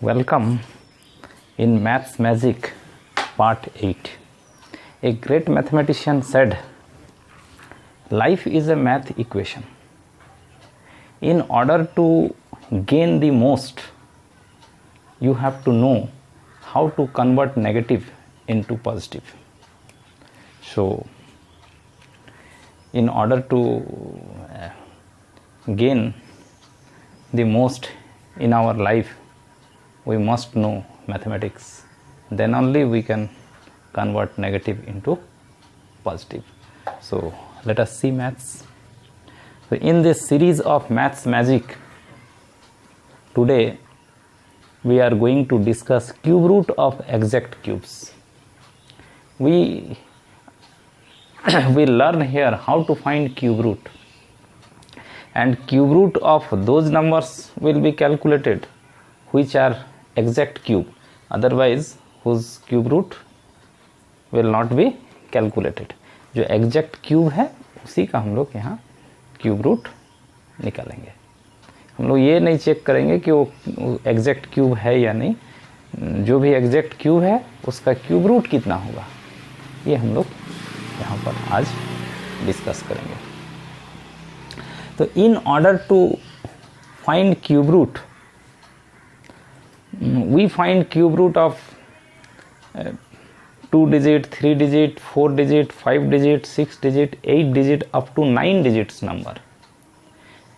Welcome in Maths Magic Part 8. A great mathematician said, life is a math equation. In order to gain the most, you have to know how to convert negative into positive. So, in order to gain the most in our life, we must know mathematics. Then only we can convert negative into positive. So let us see maths. So in this series of Maths Magic, today we are going to discuss cube root of exact cubes. We will learn here how to find cube root, and cube root of those numbers will be calculated which are exact cube, otherwise whose cube root will not be calculated. जो exact cube है उसी का हम लोग यहाँ cube root निकालेंगे. हम लोग ये नहीं चेक करेंगे कि वो exact cube है या नहीं, जो भी exact cube है उसका cube root कितना होगा, ये हम लोग यहाँ पर आज डिस्कस करेंगे. तो in order to find cube root, we find cube root of 2 digit, 3 digit, 4 digit, 5 digit, 6 digit, 8 digit up to 9 digits number.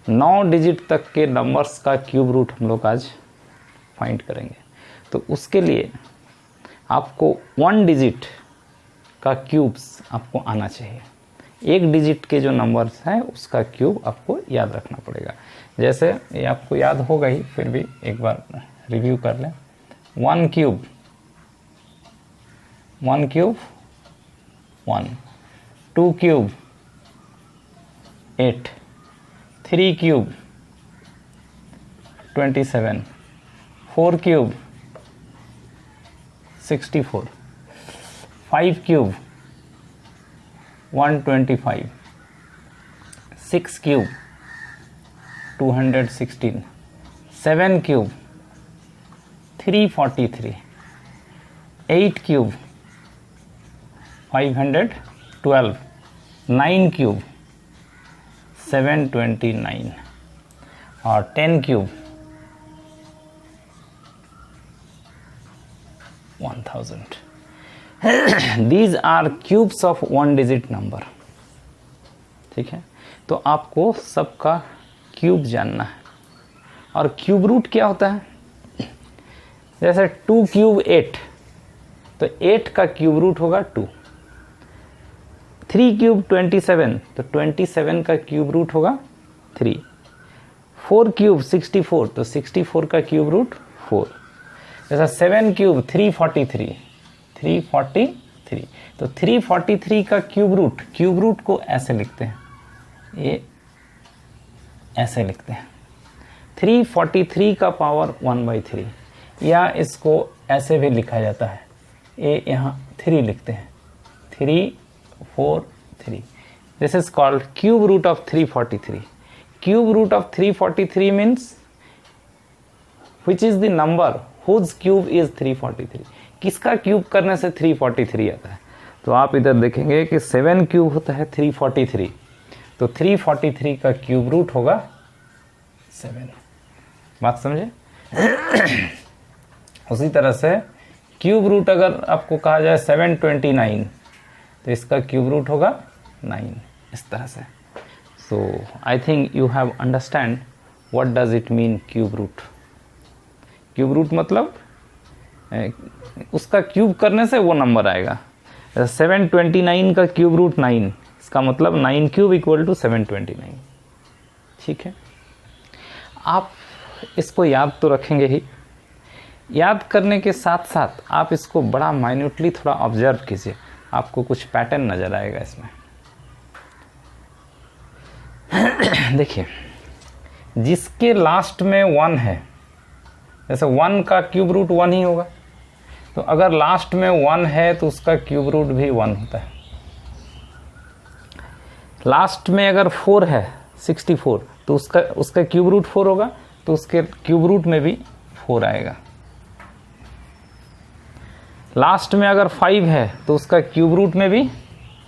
9 digit तक के नंबर्स का क्यूब रूट हम लोग आज फाइंड करेंगे. तो उसके लिए आपको 1 डिजिट का क्यूब्स आपको आना चाहिए. 1 डिजिट के जो नंबर्स हैं उसका क्यूब आपको याद रखना पड़ेगा. जैसे ये आपको याद होगा ही, फिर भी एक बार रिव्यू कर लें. 1 cube 1 cube 1, 2 cube 8, 3 cube 27, 4 cube 64, 5 cube 125, 6 cube 216, 7 cube 343, 8 cube 512, 9 cube 729 और 10 cube 1000. These are cubes of 1 digit number. ठीक है, तो आपको सबका क्यूब जानना है. और क्यूब रूट क्या होता है? जैसे 2 क्यूब 8, तो 8 का क्यूब रूट होगा 2. 3 क्यूब 27, तो 27 का क्यूब रूट होगा 3. 4 क्यूब 64, तो 64 का क्यूब रूट 4. जैसा 7 क्यूब 343, 343, तो 343 का क्यूब रूट को ऐसे लिखते हैं, ये ऐसे लिखते हैं. 343 का पावर 1/3, या इसको ऐसे भी लिखा जाता है, ये यहाँ 3 लिखते हैं, 3 4 3. This is called cube root of 343. Cube root of 343 means which is the number whose cube is 343. किसका क्यूब करने से 343 आता है? तो आप इधर देखेंगे कि 7 क्यूब होता है 343, तो 343 का क्यूब रूट होगा 7. बात समझे? उसी तरह से क्यूब रूट अगर आपको कहा जाए 729, तो इसका क्यूब रूट होगा 9. इस तरह से. So I think you have understand what does it mean cube root. Cube root मतलब उसका क्यूब करने से वो नंबर आएगा. 729 का क्यूब रूट 9, इसका मतलब 9 क्यूब इक्वल टू 729. ठीक है, आप इसको याद तो रखेंगे ही. याद करने के साथ साथ आप इसको बड़ा माइन्यूटली थोड़ा ऑब्जर्व कीजिए, आपको कुछ पैटर्न नजर आएगा इसमें. देखिए, जिसके लास्ट में 1 है, जैसे 1 का क्यूब रूट 1 ही होगा, तो अगर लास्ट में 1 है तो उसका क्यूब रूट भी 1 होता है. लास्ट में अगर 4 है 64, तो उसका क्यूब रूट 4 होगा, तो उसके क्यूब रूट में भी 4 आएगा. लास्ट में अगर 5 है तो उसका क्यूब रूट में भी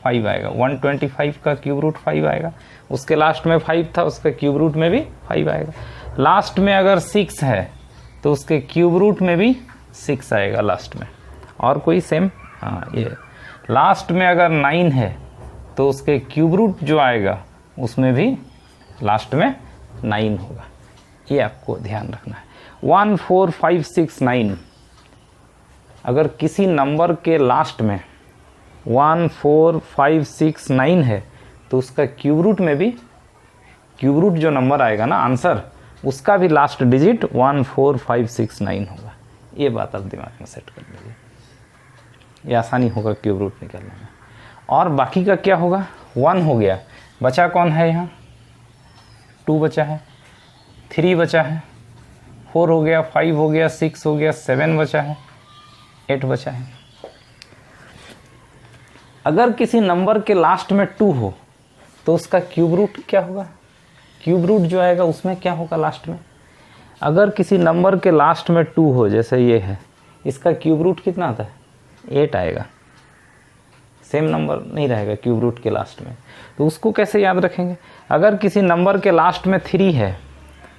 5 आएगा। 125 का क्यूब रूट 5 आएगा। उसके लास्ट में 5 था, उसका क्यूब रूट में भी 5 आएगा। लास्ट में अगर 6 है तो उसके क्यूब रूट में भी 6 आएगा लास्ट में। और कोई सेम, हाँ ये लास्ट में अगर 9 है तो उसके क्यूब रूट जो आएगा उसमें भी लास्ट में 9 होगा। ये आपको ध्यान रखना है। 1 4 5 6 9, अगर किसी नंबर के लास्ट में 1 4 5 6 9 है तो उसका क्यूब रूट में भी, क्यूब रूट जो नंबर आएगा ना आंसर, उसका भी लास्ट डिजिट 1 4 5 6 9 होगा। ये बात आप दिमाग में सेट कर लीजिए, ये आसानी होगा क्यूब रूट निकालने में। और बाकी का क्या होगा, 1 हो गया, बचा कौन है यहाँ, 2 बचा है, 3 बचा है, 4 हो गया, 5 हो गया, 6 हो गया, 7 बचा है, 8 बचा है। अगर किसी नंबर के लास्ट में 2 हो तो उसका क्यूब रूट क्या होगा, क्यूब रूट जो आएगा उसमें क्या होगा लास्ट में। अगर किसी नंबर के लास्ट में 2 हो, जैसे ये है, इसका क्यूब रूट कितना आता है, 8 आएगा। सेम नंबर नहीं रहेगा क्यूब रूट के लास्ट में, तो उसको कैसे याद रखेंगे। अगर किसी नंबर के लास्ट में 3 है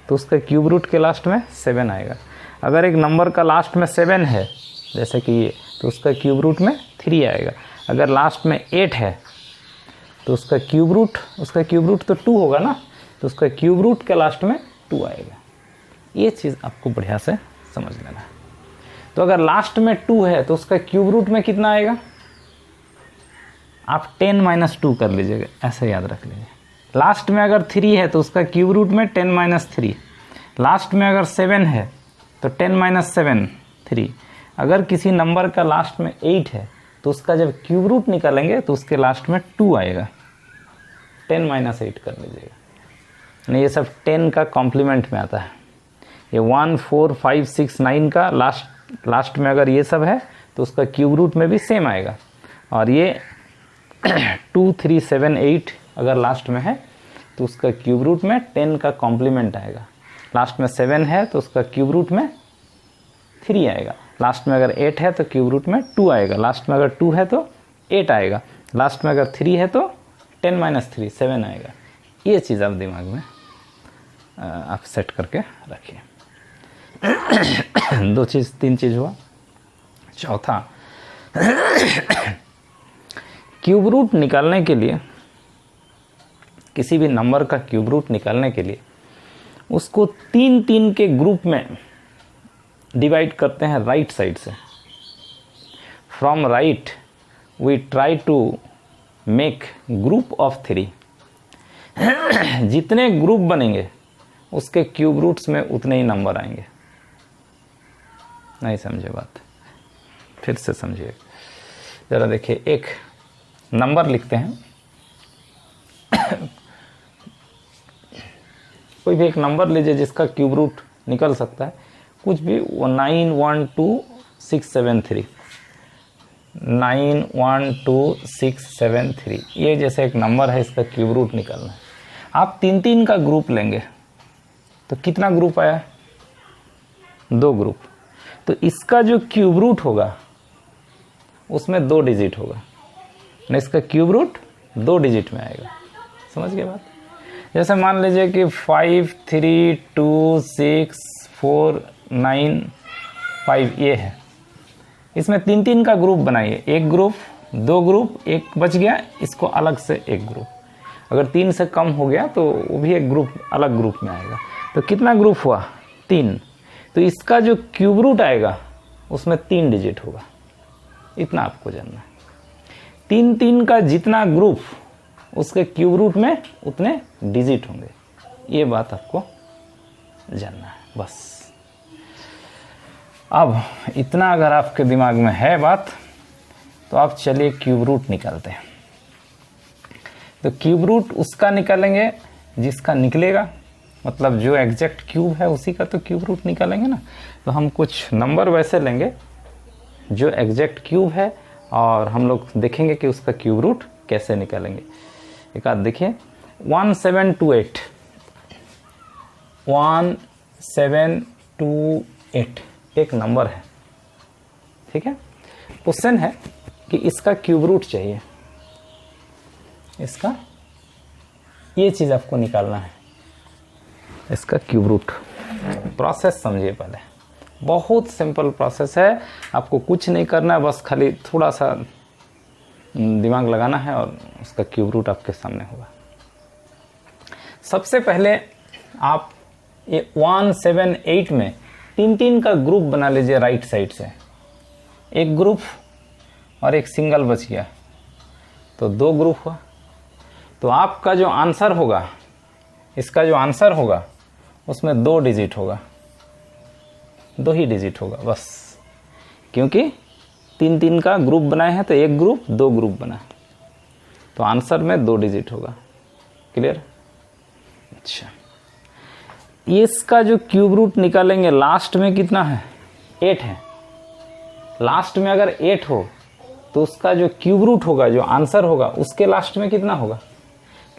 तो उसका क्यूब रूट के लास्ट में 7 आएगा। अगर एक नंबर का लास्ट में 7 है, जैसे कि ये, तो उसका क्यूब रूट में 3 आएगा। अगर लास्ट में 8 है तो उसका क्यूब रूट तो 2 होगा ना, तो उसका क्यूब रूट के लास्ट में 2 आएगा। ये चीज़ आपको बढ़िया से समझ लेना है। तो अगर लास्ट में 2 है तो उसका क्यूब रूट में कितना आएगा, आप 10 - 2 कर लीजिएगा, ऐसे याद रख लीजिए। लास्ट में अगर 3 है तो उसका क्यूब रूट में 10 - 3। लास्ट में अगर 7 है तो 10 - 7 3। अगर किसी नंबर का लास्ट में 8 है तो उसका जब क्यूब रूट निकालेंगे तो उसके लास्ट में 2 आएगा। 10 - 8 कर लीजिएगा, नहीं ये सब 10 का कॉम्प्लीमेंट में आता है। ये 1 4 5 6 9 का लास्ट में अगर ये सब है तो उसका क्यूब रूट में भी सेम आएगा। और ये 2 3 7 8 अगर लास्ट में है तो उसका क्यूब रूट में 10 का कॉम्प्लीमेंट आएगा। लास्ट में 7 है तो उसका क्यूब रूट में 3 आएगा। लास्ट में अगर 8 है तो क्यूब रूट में 2 आएगा। लास्ट में अगर 2 है तो 8 आएगा। लास्ट में अगर 3 है तो 10 - 3 7 आएगा। ये चीज़ आप दिमाग में आप सेट करके रखिए। 3 चीज़ हुआ। चौथा, क्यूब रूट निकालने के लिए, किसी भी नंबर का क्यूब रूट निकालने के लिए उसको 3 के ग्रुप में डिवाइड करते हैं राइट साइड से। From right we try to make group of 3। जितने ग्रुप बनेंगे उसके क्यूब रूट्स में उतने ही नंबर आएंगे। नहीं समझे बात, फिर से समझिए ज़रा। देखिए, एक नंबर लिखते हैं, कोई भी एक नंबर लीजिए जिसका क्यूब रूट निकल सकता है, कुछ भी। 9 1 2 6 7 3 9 1 2 6 7 3, ये जैसे एक नंबर है, इसका क्यूब रूट निकालना है। आप 3 का ग्रुप लेंगे तो कितना ग्रुप आया, 2 ग्रुप। तो इसका जो क्यूब रूट होगा उसमें 2 डिजिट होगा, ना इसका क्यूब रूट 2 डिजिट में आएगा। समझ गए बात। जैसे मान लीजिए कि 5 3 2 6 4 9 5 ये है, इसमें 3 का ग्रुप बनाइए। एक ग्रुप, 2 ग्रुप, एक बच गया, इसको अलग से एक ग्रुप। अगर 3 से कम हो गया तो वो भी एक ग्रुप अलग ग्रुप में आएगा। तो कितना ग्रुप हुआ, 3। तो इसका जो क्यूब रूट आएगा उसमें 3 डिजिट होगा। इतना आपको जानना है। 3 का जितना ग्रुप उसके क्यूब रूट में उतने डिजिट होंगे। ये बात आपको जानना है बस। अब इतना अगर आपके दिमाग में है बात, तो आप चलिए क्यूब रूट निकालते हैं। तो क्यूब रूट उसका निकालेंगे जिसका निकलेगा, मतलब जो एग्जैक्ट क्यूब है उसी का तो क्यूब रूट निकालेंगे ना। तो हम कुछ नंबर वैसे लेंगे जो एग्जैक्ट क्यूब है, और हम लोग देखेंगे कि उसका क्यूब रूट कैसे निकालेंगे। एक आध देखिए, 1728 1728 एक नंबर है, ठीक है। क्वेश्चन है कि इसका क्यूब रूट चाहिए, इसका ये चीज़ आपको निकालना है, इसका क्यूब रूट। प्रोसेस समझिए पहले, बहुत सिंपल प्रोसेस है, आपको कुछ नहीं करना है, बस खाली थोड़ा सा दिमाग लगाना है और उसका क्यूब रूट आपके सामने होगा। सबसे पहले आप ये 1, 7, 8 में 3 का ग्रुप बना लीजिए राइट साइड से, एक ग्रुप और एक सिंगल बच गया तो 2 ग्रुप हुआ। तो आपका जो आंसर होगा, इसका जो आंसर होगा उसमें 2 डिजिट होगा, 2 ही डिजिट होगा बस, क्योंकि 3 का ग्रुप बनाए हैं तो एक ग्रुप 2 ग्रुप बना, तो आंसर में 2 डिजिट होगा। क्लियर? अच्छा, इसका जो क्यूब रूट निकालेंगे लास्ट में कितना है? 8 है। लास्ट में अगर 8 हो तो उसका जो क्यूब रूट होगा, जो आंसर होगा, उसके लास्ट में कितना होगा?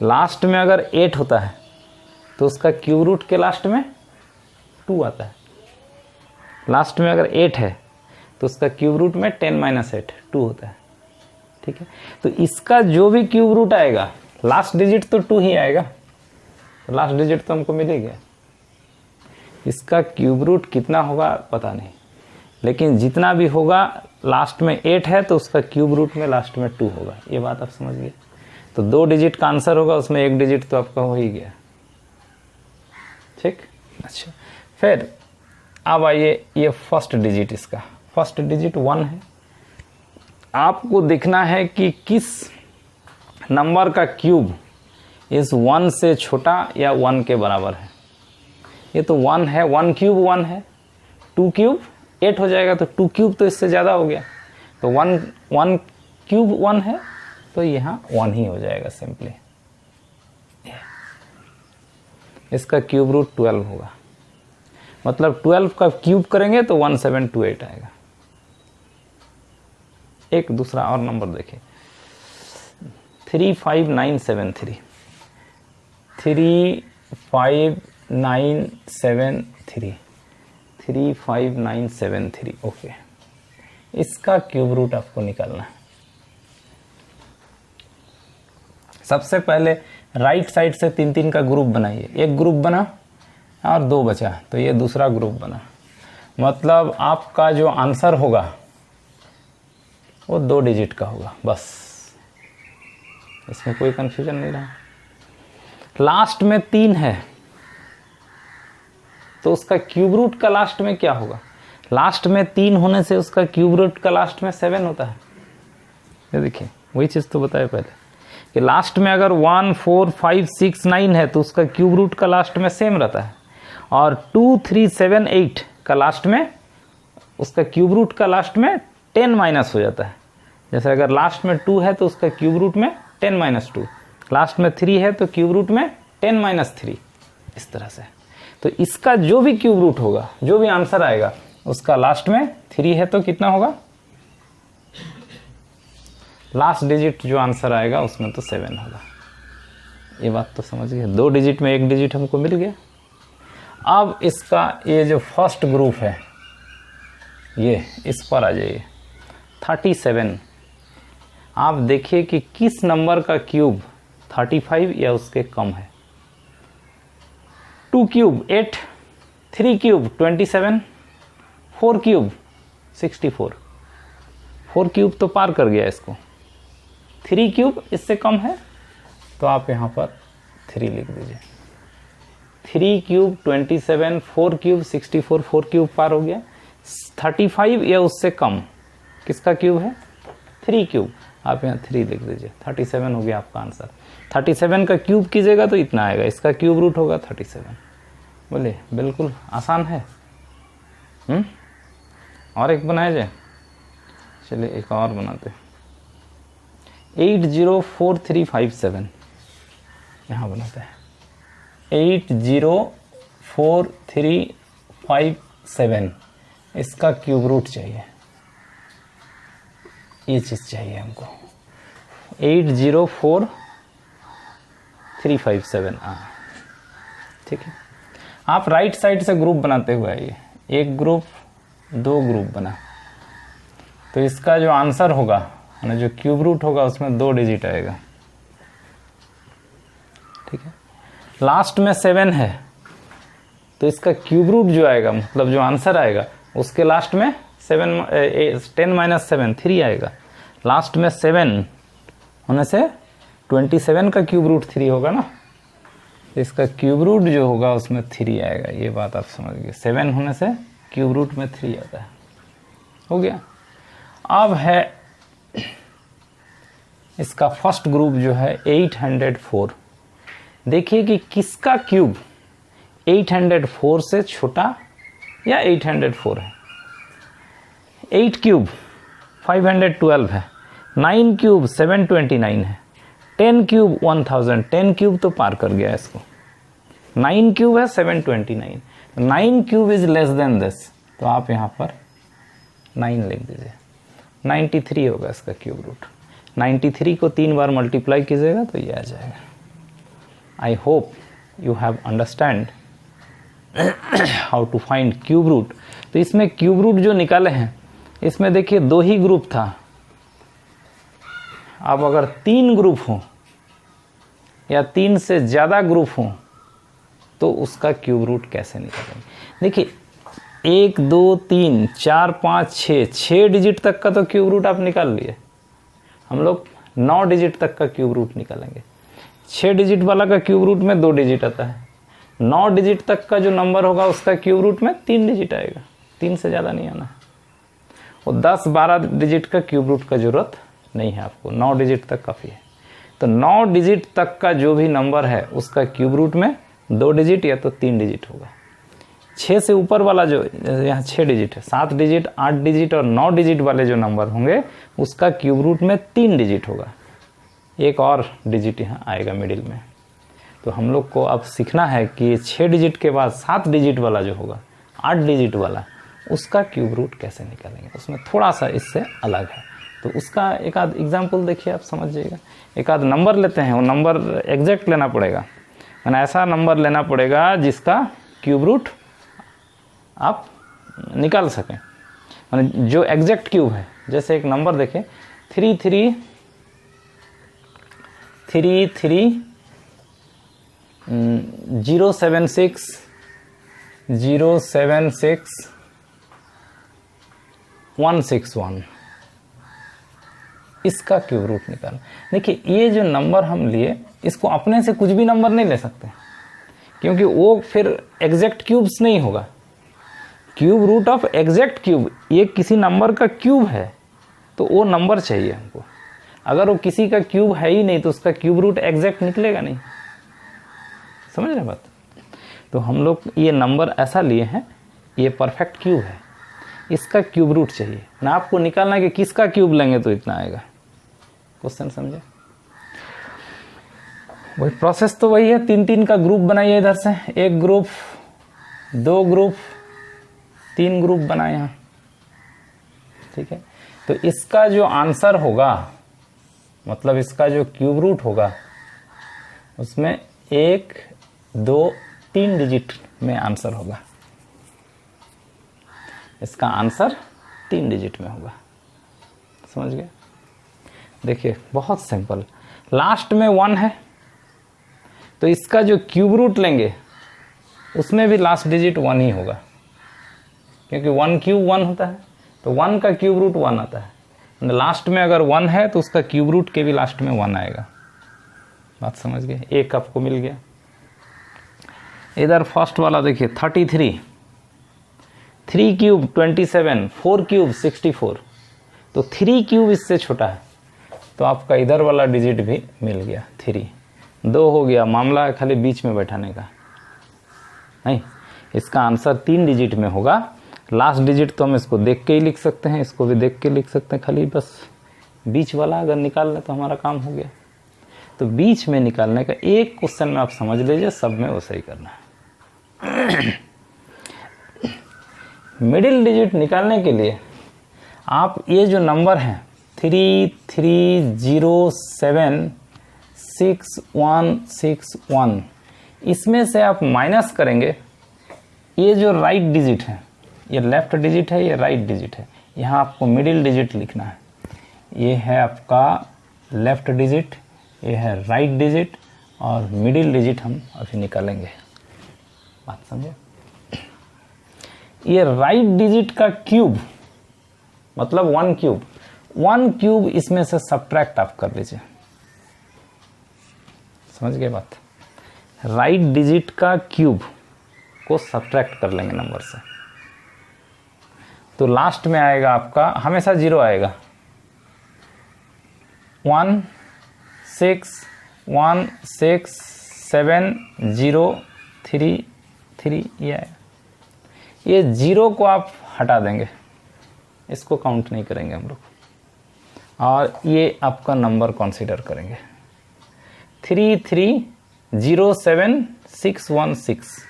लास्ट में अगर 8 होता है तो उसका क्यूब रूट के लास्ट में 2 आता है। लास्ट में अगर 8 है तो उसका क्यूब रूट में 10 - 8 2 होता है। ठीक है, तो इसका जो भी क्यूब रूट आएगा लास्ट डिजिट तो 2 ही आएगा, तो लास्ट डिजिट तो हमको मिल ही गया। इसका क्यूब रूट कितना होगा पता नहीं, लेकिन जितना भी होगा लास्ट में 8 है तो उसका क्यूब रूट में लास्ट में 2 होगा। ये बात आप समझ गए? तो 2 डिजिट का आंसर होगा, उसमें 1 डिजिट तो आपका हो ही गया। ठीक, अच्छा, फिर अब आइए ये फर्स्ट डिजिट, इसका फर्स्ट डिजिट 1 है। आपको देखना है कि किस नंबर का क्यूब इस 1 से छोटा या 1 के बराबर है। ये तो 1 है, 1 क्यूब 1 है, 2 क्यूब 8 हो जाएगा, तो 2 क्यूब तो इससे ज़्यादा हो गया, तो 1 क्यूब 1 है तो यहाँ 1 ही हो जाएगा सिंपली। इसका क्यूब रूट 12 होगा, मतलब 12 का क्यूब करेंगे तो 1728 आएगा। एक दूसरा और नंबर देखिए, 35973 35973 35973 ओके, इसका क्यूब रूट आपको निकालना है। सबसे पहले राइट साइड से 3 का ग्रुप बनाइए, एक ग्रुप बना और 2 बचा, तो ये दूसरा ग्रुप बना, मतलब आपका जो आंसर होगा वो 2 डिजिट का होगा बस, इसमें कोई कंफ्यूजन नहीं रहा। लास्ट में 3 है तो उसका क्यूब रूट का लास्ट में क्या होगा? लास्ट में 3 होने से उसका क्यूब रूट का लास्ट में 7 होता है। ये देखिए, वही चीज़ तो बताया पहले कि लास्ट में अगर 1, 4, 5, 6, 9 है तो उसका क्यूब रूट का लास्ट में सेम रहता है, और 2, 3, 7, 8 का लास्ट में उसका क्यूब रूट का लास्ट में 10 माइनस हो जाता है। जैसे अगर लास्ट में 2 है तो उसका क्यूब रूट में 10 - 2, लास्ट में 3 है तो क्यूब रूट में 10 - 3, इस तरह से। तो इसका जो भी क्यूब रूट होगा, जो भी आंसर आएगा, उसका लास्ट में 3 है तो कितना होगा? लास्ट डिजिट जो आंसर आएगा उसमें तो 7 होगा। ये बात तो समझ गए? 2 डिजिट में 1 डिजिट हमको मिल गया। अब इसका ये जो फर्स्ट ग्रुप है, ये इस पर आ जाइए, 37। आप देखिए कि किस नंबर का क्यूब 35 या उसके कम है। 2 क्यूब 8, 3 क्यूब 27, 4 क्यूब 64, 4 क्यूब तो पार कर गया इसको, 3 क्यूब इससे कम है तो आप यहाँ पर 3 लिख दीजिए। 3 क्यूब 27, 4 क्यूब 64, 4 क्यूब पार हो गया। 35 या उससे कम किसका क्यूब है? 3 क्यूब, आप यहाँ 3 लिख दीजिए, 37 हो गया आपका आंसर। 37 का क्यूब कीजिएगा तो इतना आएगा, इसका क्यूब रूट होगा 37। बोले बिल्कुल आसान है। और एक बनाया जाए, चलिए एक और बनाते हैं। 804357 यहाँ बनाते हैं, 804357, इसका क्यूब रूट चाहिए, ये चीज़ चाहिए हमको। 804357, हाँ ठीक है। आप राइट साइड से ग्रुप बनाते हुए आइए, एक ग्रुप 2 ग्रुप बना, तो इसका जो आंसर होगा ना, जो क्यूब रूट होगा उसमें 2 डिजिट आएगा। ठीक है, लास्ट में 7 है तो इसका क्यूब रूट जो आएगा, मतलब जो आंसर आएगा उसके लास्ट में 10 - 7 3 आएगा। लास्ट में 7 होने से 27 का क्यूब रूट 3 होगा ना, तो इसका क्यूब रूट जो होगा उसमें 3 आएगा। ये बात आप समझ गए, 7 होने से क्यूब रूट में 3 आता है। हो गया। अब है इसका फर्स्ट ग्रुप जो है 804। देखिए कि किसका क्यूब 804 से छोटा या 804 है। 8 क्यूब 512 है, 9 क्यूब 729 है, 10 क्यूब 1000। 10 क्यूब तो पार कर गया इसको। 9 क्यूब है 729, 9 cube is less than this, तो आप यहाँ पर 9 लिख दीजिए। 93 होगा इसका क्यूब रूट। 93 को 3 बार मल्टीप्लाई कीजिएगा तो ये आ जाएगा। I hope you have understand how to find cube root. तो इसमें क्यूब रूट जो निकाले हैं, इसमें देखिए 2 ही ग्रुप था। अब अगर 3 ग्रुप हो या 3 से ज़्यादा ग्रुप हो तो उसका क्यूब रूट कैसे निकालेंगे। देखिए 1 2 3 4 5 6 डिजिट तक का तो क्यूब रूट आप निकाल लिए। हम लोग 9 डिजिट तक का क्यूब रूट निकालेंगे। 6 डिजिट वाला का क्यूब रूट में 2 डिजिट आता है। 9 डिजिट तक का जो नंबर होगा उसका क्यूब रूट में 3 डिजिट आएगा, 3 से ज़्यादा नहीं आना। और 10-12 डिजिट का क्यूब रूट का जरूरत नहीं है आपको, 9 डिजिट तक काफ़ी है। तो 9 डिजिट तक का जो भी नंबर है उसका क्यूब रूट में 2 डिजिट या तो 3 डिजिट होगा। 6 से ऊपर वाला जो यहाँ 6 डिजिट है, 7 डिजिट 8 डिजिट और 9 डिजिट वाले जो नंबर होंगे उसका क्यूब रूट में 3 डिजिट होगा। एक और डिजिट यहाँ आएगा मिडिल में। तो हम लोग को अब सीखना है कि 6 डिजिट के बाद 7 डिजिट वाला जो होगा, 8 डिजिट वाला, उसका क्यूब रूट कैसे निकालेंगे। उसमें थोड़ा सा इससे अलग है, तो उसका एक आध एग्जाम्पल देखिए, आप समझ जाइएगा। एक आध नंबर लेते हैं, वो नंबर एग्जैक्ट लेना पड़ेगा, यानी ऐसा नंबर लेना पड़ेगा जिसका क्यूब रूट आप निकाल सकें, यानी जो एग्जैक्ट क्यूब है। जैसे एक नंबर देखें 333076161, इसका क्यूब रूट निकालना। देखिए ये जो नंबर हम लिए, इसको अपने से कुछ भी नंबर नहीं ले सकते, क्योंकि वो फिर एग्जैक्ट क्यूब्स नहीं होगा। Cube root of exact cube, ये किसी नंबर का क्यूब है तो वो नंबर चाहिए हमको। अगर वो किसी का क्यूब है ही नहीं तो उसका क्यूब रूट एग्जैक्ट निकलेगा नहीं। समझ रहे बात। तो हम लोग ये नंबर ऐसा लिए हैं, ये परफेक्ट क्यूब है, इसका क्यूब रूट चाहिए ना। आपको निकालना है कि किसका क्यूब लेंगे तो इतना आएगा। क्वेश्चन समझे। वही प्रोसेस तो वही है। 3-3 का ग्रुप बनाइए इधर से, 1 ग्रुप 2 ग्रुप 3 ग्रुप बनाए यहाँ। ठीक है, तो इसका जो आंसर होगा, मतलब इसका जो क्यूब रूट होगा उसमें 1 2 3 डिजिट में आंसर होगा। इसका आंसर 3 डिजिट में होगा। समझ गए। देखिए बहुत सिंपल। लास्ट में 1 है तो इसका जो क्यूब रूट लेंगे उसमें भी लास्ट डिजिट 1 ही होगा, क्योंकि 1 क्यूब 1 होता है, तो 1 का क्यूब रूट 1 आता है। लास्ट में अगर 1 है तो उसका क्यूब रूट के भी लास्ट में 1 आएगा। बात समझ गए। एक आपको मिल गया। इधर फर्स्ट वाला देखिए 33, 3 क्यूब 27, 4 क्यूब 64, तो 3 क्यूब इससे छोटा है, तो आपका इधर वाला डिजिट भी मिल गया। 3 2 हो गया। मामला है खाली बीच में बैठाने का नहीं, इसका आंसर 3 डिजिट में होगा। लास्ट डिजिट तो हम इसको देख के ही लिख सकते हैं, इसको भी देख के लिख सकते हैं, खाली बस बीच वाला अगर निकाल लें तो हमारा काम हो गया। तो बीच में निकालने का एक क्वेश्चन में आप समझ लीजिए, सब में वैसा ही करना है। मिडिल डिजिट निकालने के लिए आप ये जो नंबर हैं 33076161, इसमें से आप माइनस करेंगे ये जो राइट डिजिट है, ये लेफ्ट डिजिट है, ये राइट डिजिट है, यहाँ आपको मिडिल डिजिट लिखना है। ये है आपका लेफ्ट डिजिट, ये है राइट डिजिट, और मिडिल डिजिट हम अभी निकालेंगे। बात समझे? ये राइट डिजिट का क्यूब मतलब 1 क्यूब, 1 क्यूब इसमें से सब्ट्रैक्ट आप कर लीजिए। समझ गए बात? राइट डिजिट का क्यूब को सब्ट्रैक्ट कर लेंगे नंबर से, तो लास्ट में आएगा आपका, हमेशा 0 आएगा। 1 6 1 6 7 0 3 3 ये आएगा। ये 0 को आप हटा देंगे, इसको काउंट नहीं करेंगे हम लोग, और ये आपका नंबर कंसीडर करेंगे 3307616।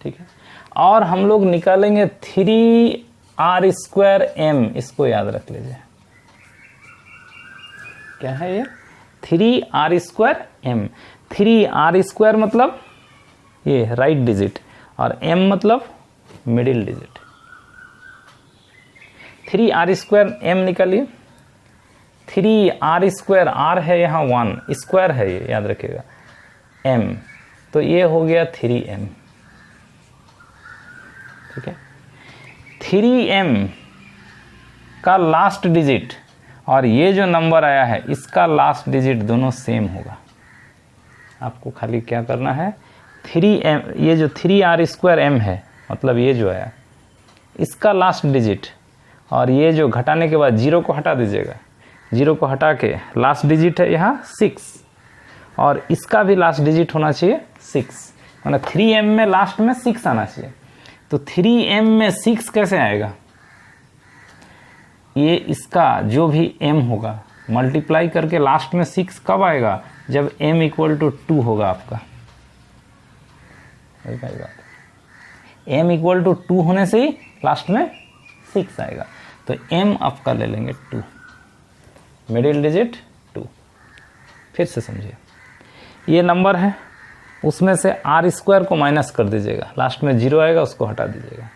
ठीक है, और हम लोग निकालेंगे 3r²m, इसको याद रख लीजिए। क्या है ये? 3r²m। 3r² मतलब ये राइट डिजिट, और m मतलब मिडिल डिजिट। 3r²m निकालिए। 3r², r है यहाँ 1, स्क्वायर है ये, याद रखिएगा, m, तो ये हो गया 3m। ठीक है, 3m का लास्ट डिजिट और ये जो नंबर आया है इसका लास्ट डिजिट दोनों सेम होगा। आपको खाली क्या करना है, 3m, ये जो 3r²m है, मतलब ये जो आया इसका लास्ट डिजिट, और ये जो घटाने के बाद 0 को हटा दीजिएगा, 0 को हटा के लास्ट डिजिट है यहाँ 6, और इसका भी लास्ट डिजिट होना चाहिए 6, मतलब 3m में लास्ट में 6 आना चाहिए। तो 3m में 6 कैसे आएगा? ये इसका जो भी m होगा मल्टीप्लाई करके लास्ट में 6 कब आएगा? जब m = 2 होगा आपका। m = 2 होने से ही लास्ट में 6 आएगा, तो m आपका ले लेंगे 2, मिडिल डिजिट 2। फिर से समझिए, ये नंबर है, उसमें से r² को माइनस कर दीजिएगा, लास्ट में 0 आएगा, उसको हटा दीजिएगा,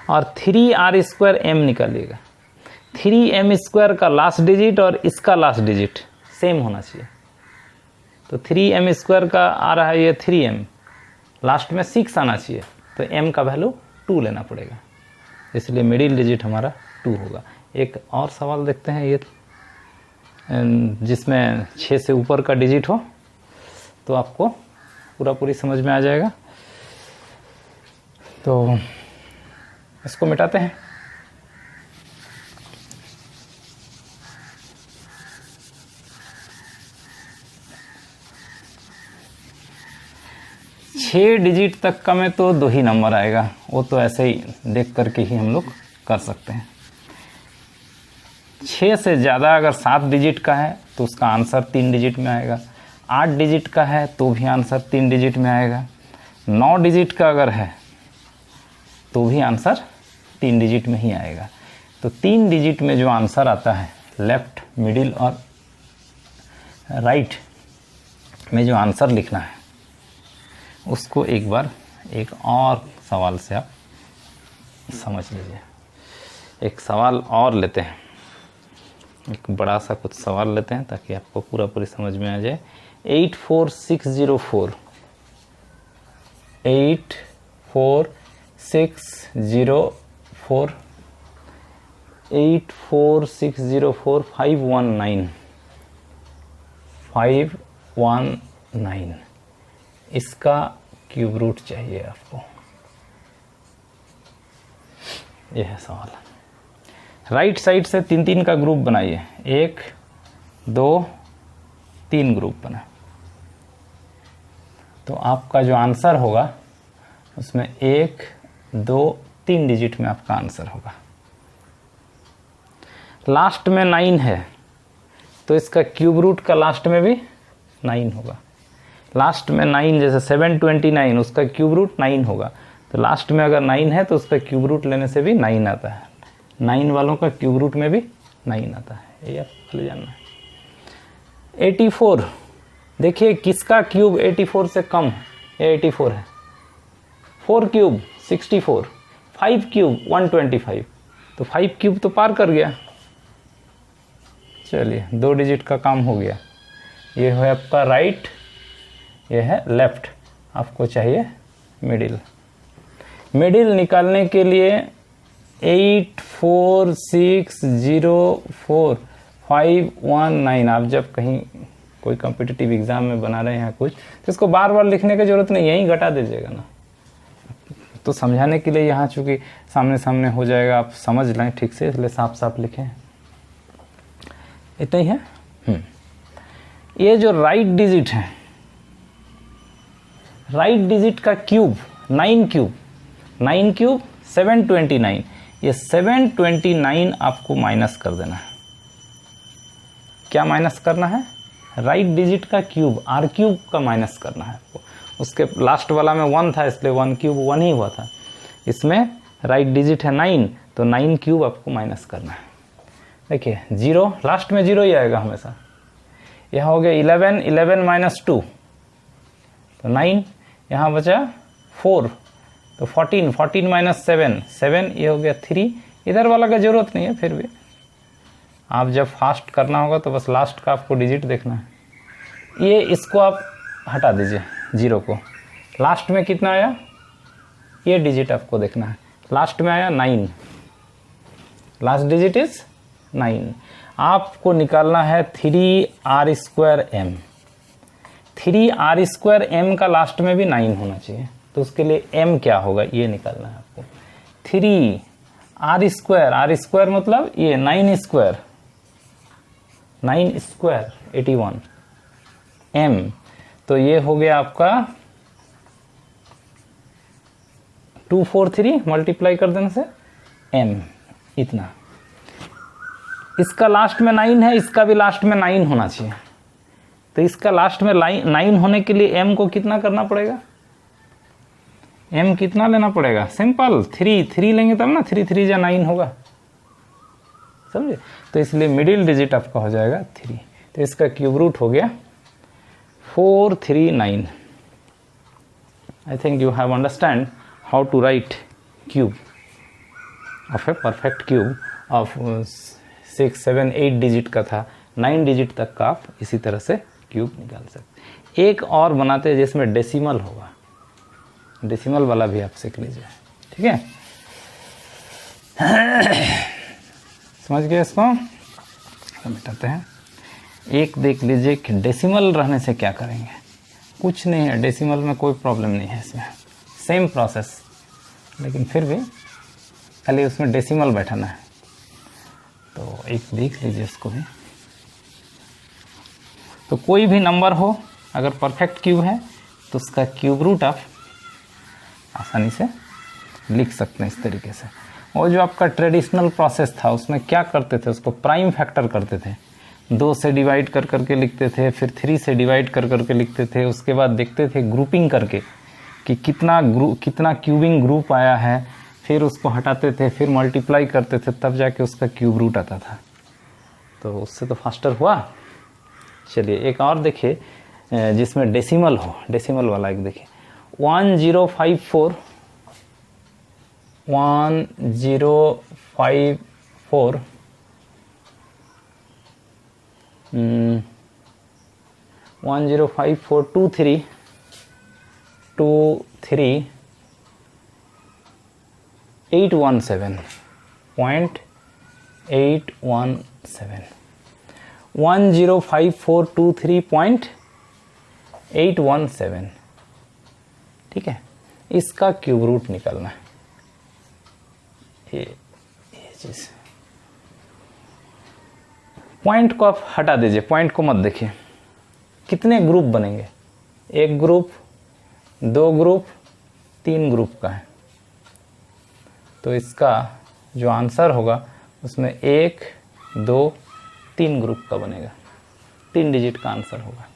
और 3r²m निकालिएगा। 3m² का लास्ट डिजिट और इसका लास्ट डिजिट सेम होना चाहिए, तो 3m² का आ रहा है ये 3m, लास्ट में 6 आना चाहिए, तो m का वैल्यू 2 लेना पड़ेगा, इसलिए मिडिल डिजिट हमारा 2 होगा। एक और सवाल देखते हैं, ये जिसमें 6 से ऊपर का डिजिट हो, तो आपको पूरी समझ में आ जाएगा। तो इसको मिटाते हैं। छः डिजिट तक का में तो 2 ही नंबर आएगा, वो तो ऐसे ही देख करके ही हम लोग कर सकते हैं। 6 से ज़्यादा अगर 7 डिजिट का है तो उसका आंसर 3 डिजिट में आएगा। 8 डिजिट का है तो भी आंसर 3 डिजिट में आएगा। 9 डिजिट का अगर है तो भी आंसर 3 डिजिट में ही आएगा। तो 3 डिजिट में जो आंसर आता है, लेफ्ट, मिडिल और राइट में जो आंसर लिखना है, उसको एक बार एक और सवाल से आप समझ लीजिए। एक सवाल और लेते हैं, एक बड़ा सा कुछ सवाल लेते हैं ताकि आपको पूरी समझ में आ जाए। 84604 84604 519 इसका क्यूब रूट चाहिए आपको। यह है सवाल। राइट साइड से 3-3 का ग्रुप बनाइए, 1 2 3 ग्रुप बना, तो आपका जो आंसर होगा उसमें 1 2 3 डिजिट में आपका आंसर होगा। लास्ट में 9 है तो इसका क्यूब रूट का लास्ट में भी 9 होगा। लास्ट में 9 जैसे 729, उसका क्यूब रूट 9 होगा, तो लास्ट में अगर 9 है तो उसका क्यूब रूट लेने से भी 9 आता है। 9 वालों का क्यूब रूट में भी 9 आता है, ये आपको खाली जानना है। 84, देखिए किसका क्यूब 84 से कम है? ये 84 है। 4 क्यूब 64, 5 क्यूब 125, तो 5 क्यूब तो पार कर गया। चलिए 2 डिजिट का काम हो गया। ये है आपका राइट, ये है लेफ्ट, आपको चाहिए मिडिल। मिडिल निकालने के लिए 84604519, आप जब कहीं कोई कॉम्पिटिटिव एग्जाम में बना रहे हैं कुछ, तो इसको बार बार लिखने की जरूरत नहीं, यहीं घटा दीजिएगा ना। तो समझाने के लिए यहाँ चूंकि सामने सामने हो जाएगा, आप समझ लें ठीक से, इसलिए साफ साफ लिखें। इतना ही है। ये जो राइट डिजिट है, राइट डिजिट का क्यूब 9 क्यूब 729, ये 729 आपको माइनस कर देना है। क्या माइनस करना है? राइट डिजिट का क्यूब, आर क्यूब का माइनस करना है आपको। उसके लास्ट वाला में 1 था, इसलिए 1 क्यूब 1 ही हुआ था। इसमें राइट डिजिट है 9, तो 9 क्यूब आपको माइनस करना है। देखिए 0, लास्ट में 0 ही आएगा हमेशा। यहाँ हो गया 11 माइनस 2 तो 9, यहाँ बचा 4 तो 14 माइनस 7, ये हो गया 3। इधर वाला का जरूरत नहीं है, फिर भी आप जब फास्ट करना होगा तो बस लास्ट का आपको डिजिट देखना है। ये इसको आप हटा दीजिए 0 को। लास्ट में कितना आया, ये डिजिट आपको देखना है। लास्ट में आया 9, लास्ट डिजिट इज 9। आपको निकालना है 3r²m। 3r²m का लास्ट में भी 9 होना चाहिए, तो उसके लिए m क्या होगा ये निकालना है आपको। 3r² मतलब ये 9 स्क्वायर 81, m तो ये हो गया आपका 243 मल्टीप्लाई कर देने से m इतना। इसका लास्ट में 9 है, इसका भी लास्ट में 9 होना चाहिए। तो इसका लास्ट में 9 होने के लिए m को कितना करना पड़ेगा? m कितना लेना पड़ेगा? सिंपल 3 लेंगे तब ना, 3 3 या 9 होगा, समझे? तो इसलिए मिडिल डिजिट आपका हो जाएगा 3। तो इसका क्यूब रूट हो गया 439। I think you have understand how to write cube of a perfect cube of 6 7 8 digit का था, 9 डिजिट तक का आप इसी तरह से क्यूब निकाल सकते। एक और बनाते हैं जिसमें डेसिमल होगा, डेसिमल वाला भी आप सीख लीजिए, ठीक है? समझ गए इसको? मिटाते हैं। एक देख लीजिए कि डेसिमल रहने से क्या करेंगे। कुछ नहीं है, डेसिमल में कोई प्रॉब्लम नहीं है, इसमें सेम प्रोसेस, लेकिन फिर भी खाली उसमें डेसिमल बैठाना है। तो एक देख लीजिए इसको भी। तो कोई भी नंबर हो, अगर परफेक्ट क्यूब है तो उसका क्यूब रूट आप आसानी से लिख सकते हैं इस तरीके से। और जो आपका ट्रेडिशनल प्रोसेस था उसमें क्या करते थे, उसको प्राइम फैक्टर करते थे, 2 से डिवाइड कर करके लिखते थे, फिर 3 से डिवाइड कर करके लिखते थे, उसके बाद देखते थे ग्रुपिंग करके कि कितना क्यूबिंग ग्रुप आया है, फिर उसको हटाते थे, फिर मल्टीप्लाई करते थे, तब जाके उसका क्यूब रूट आता था। तो उससे तो फास्टर हुआ। चलिए एक और देखिए जिसमें डेसिमल हो, डेसिमल वाला एक देखिए 1054 1054 23 817 105423.817, ठीक है? इसका क्यूब रूट निकालना है। ये चीज, पॉइंट को आप हटा दीजिए, पॉइंट को मत देखिए। कितने ग्रुप बनेंगे? 1 ग्रुप, 2 ग्रुप, 3 ग्रुप का है। तो इसका जो आंसर होगा उसमें 1 2 3 ग्रुप का बनेगा, 3 डिजिट का आंसर होगा।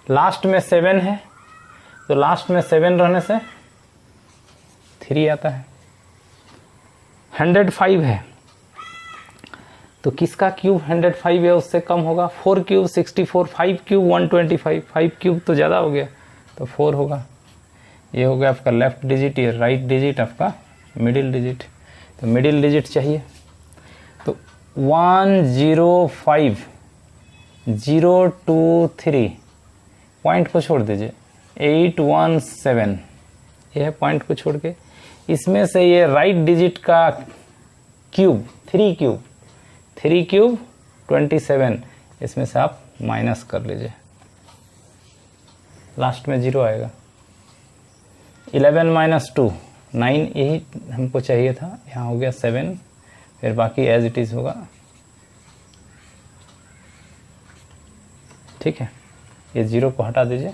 लास्ट में 7 है, तो लास्ट में 7 रहने से 3 आता है। 105 है, तो किसका क्यूब 105 है उससे कम होगा? 4 क्यूब 64, 5 क्यूब 125, 5 क्यूब तो ज़्यादा हो गया, तो 4 होगा। ये हो गया आपका लेफ्ट डिजिट, ये राइट डिजिट आपका मिडिल डिजिट। तो मिडिल डिजिट चाहिए, 105,023, पॉइंट को छोड़ दीजिए 817, ये है पॉइंट को छोड़ के। इसमें से ये राइट डिजिट का क्यूब 3 क्यूब 27, इसमें से आप माइनस कर लीजिए, लास्ट में 0 आएगा। 11 - 2 9, यही हमको चाहिए था, यहाँ हो गया 7, फिर बाकी एज इट इज होगा। ठीक है, ये 0 को हटा दीजिए,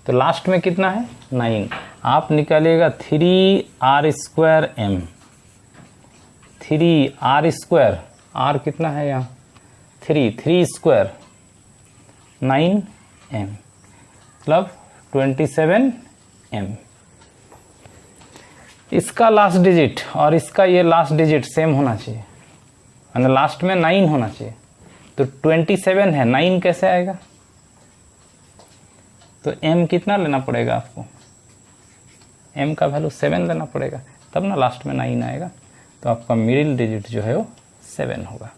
तो लास्ट में कितना है 9। आप निकालिएगा 3r²m, 3r², r कितना है यहाँ 3 स्क्वायर 9m, मतलब 27m। इसका लास्ट डिजिट और इसका ये लास्ट डिजिट सेम होना चाहिए, यानी लास्ट में 9 होना चाहिए। तो 27 है, 9 कैसे आएगा? तो m कितना लेना पड़ेगा आपको, m का वैल्यू 7 लेना पड़ेगा, तब ना लास्ट में 9 आएगा। तो आपका मिडिल डिजिट जो है वो 7 होगा।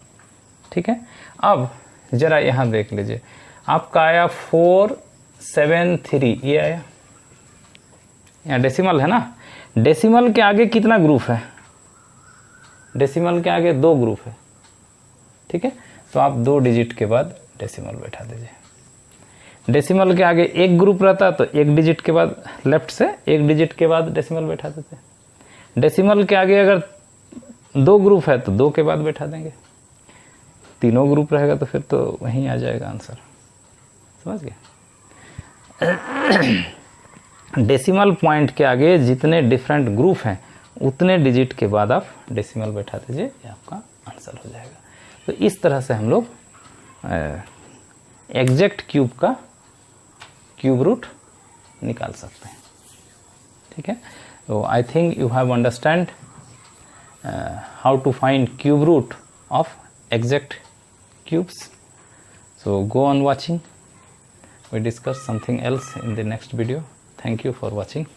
ठीक है, अब जरा यहाँ देख लीजिए, आपका आया 473, ये आया, यहाँ डेसिमल है ना। डेसिमल के आगे कितना ग्रुप है? डेसिमल के आगे 2 ग्रुप है। ठीक है, तो आप 2 डिजिट के बाद डेसिमल बैठा दीजिए। डेसिमल के आगे 1 ग्रुप रहता तो 1 डिजिट के बाद, लेफ्ट से 1 डिजिट के बाद डेसिमल बैठा देते। डेसिमल के आगे अगर 2 ग्रुप है तो 2 के बाद बैठा देंगे। तीनों ग्रुप रहेगा तो फिर तो वहीं आ जाएगा आंसर, समझ गए? डेसिमल पॉइंट के आगे जितने डिफरेंट ग्रुप हैं उतने डिजिट के बाद आप डेसिमल बैठा दीजिए, ये आपका आंसर हो जाएगा। तो इस तरह से हम लोग एग्जैक्ट क्यूब का क्यूब रूट निकाल सकते हैं। ठीक है, तो I think you have understand how to find cube root of exact cubes. So go on watching, we discuss something else in the next video. Thank you for watching.